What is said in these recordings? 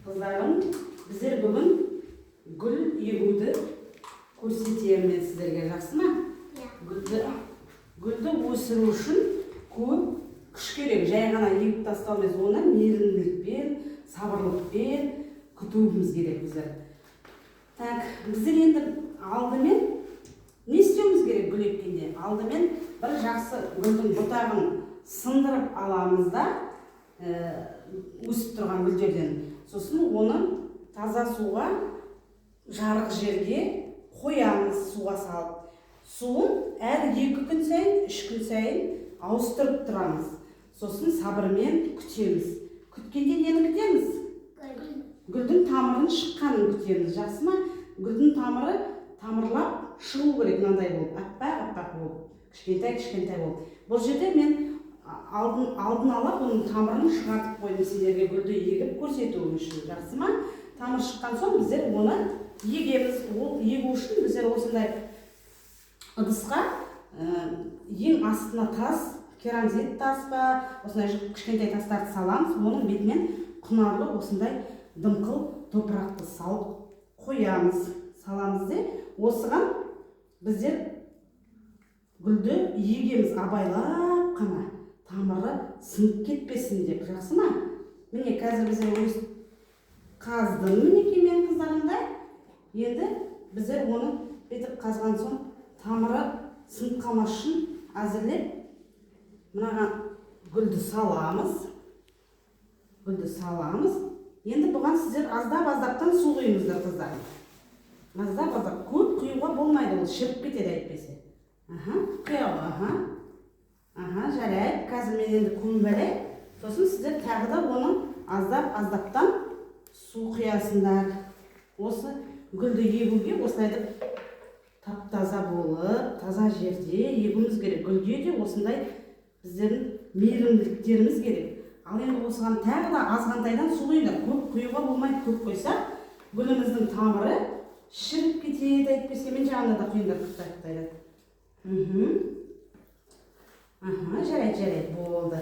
Қыздарым, біздер бүгін гүл егуді көрсетемін мен сіздерге, жақсы ма? Гүлді өсіру үшін көп күш керек. Жай ғана егіп тастау емес, оны мейірімділікпен, сабырлықпен күтуіміз керек біздер. Так, біздер енді алдымен не істеуіміз керек гүл еккенде? Алдымен бір жақсы гүлдің бұтағын сындырып аламыз да, өсіп тұрған гүлдерден. Сосын оны таза суға, жарық жерге қоямыз, суға салып. Суын әр 2 күн сайын, 3 күн сайын ауыстырып тұрамыз. Сосын сабырмен күтеміз. Күткенде нені күтеміз? Гүлдің тамырын шыққанын күтеміз. Жақсы ма? Гүлдің тамыры тамырлап шығу керек, мынандай болып, аппақ болып, кішкентай болып. Бұл жерде мен алдын ала бұның тамырын шығартып қойдым сендерге гүлді егіп көрсетуім үшін. Жақсы ма? Тамыр шыққан соң біздер оны егеміз. Ол егу үшін біздер осындай ыдысқа ең астына тас, керамзит тас па, осындай кішкентай тастарды саламыз. Оның бетінен құнарлы осындай дымқыл топырақты салып қоямыз. Саламыз де, осыған біздер гүлді егеміз абайлап қана. Тамыры сынып кетпесін деп, жақсы ма? Міне, қазір біздер өз қаздым, мінекей мен қыздарымдай. Енді біздер оны бетіп қазған соң тамыры сынып қалмас үшін әзірлеп мынаған гүлді саламыз. Енді бұған сіздер аздап-аздаптан су құйыңыздар, қыздарым. Аздап-аздап, көп құюға болмайды, ол шіріп кетеді әйтпесе. Құяуға, жарайды. Қазір мен енді көмбәлей. Сосын сіздер тағы да оны аздап-аздаптан су құясындар. Осы гүлді егуге осылайды тап-таза болып, таза жерде егуіміз керек. Гүлге де осындай біздердің мейірімділіктеріміз керек. Ал енді осыған тағы да азғантайдан су құйыңдар. Көп құюға болмайды, көп құйса гүліміздің тамыры шіріп кетеді, әйтпесе. Мен жағында да құйыңдар, қытайды. Жарайды, болды.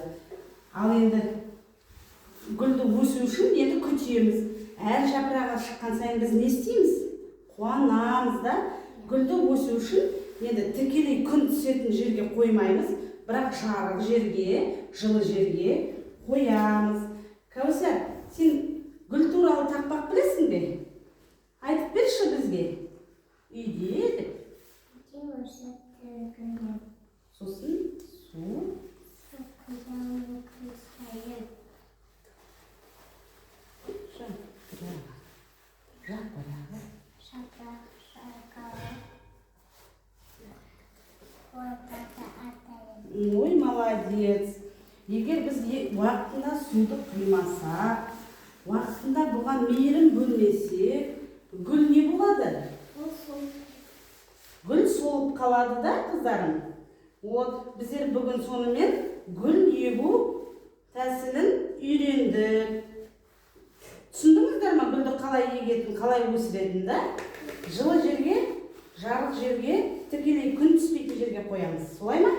Ал енді гүлді өсу үшін енді күтеміз. Әр жапырағы шыққан сайын біз не істейміз? Қуанамыз да. Гүлді өсу үшін енді тікелей күн түсетін жерге қоймаймыз, бірақ жарық жерге, жылы жерге қоямыз. Кәусар, сен гүл туралы тақпақ білесің бе? Айтып берші бізге. Үйде деп. Сосын су. Ой, молодец. Егер біз уақытында суды құймасақ, уақытында бұған мейірім бөлмесек, гүл не болады? Гүл солып қалады да, қыздарым. Біздер бүгін сонымен гүл егу тәсілін үйрендік. Түсіндіңіздер ма гүлді қалай егетін, қалай өсіретін да? Жылы жерге, жарық жерге, тікелей күн түспейтін жерге қоямыз. Солай ма?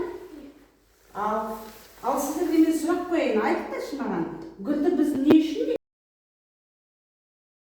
Ал сіздерге мен сұрақ қояйын, айтыңдаршы маған. Гүлді біз не үшін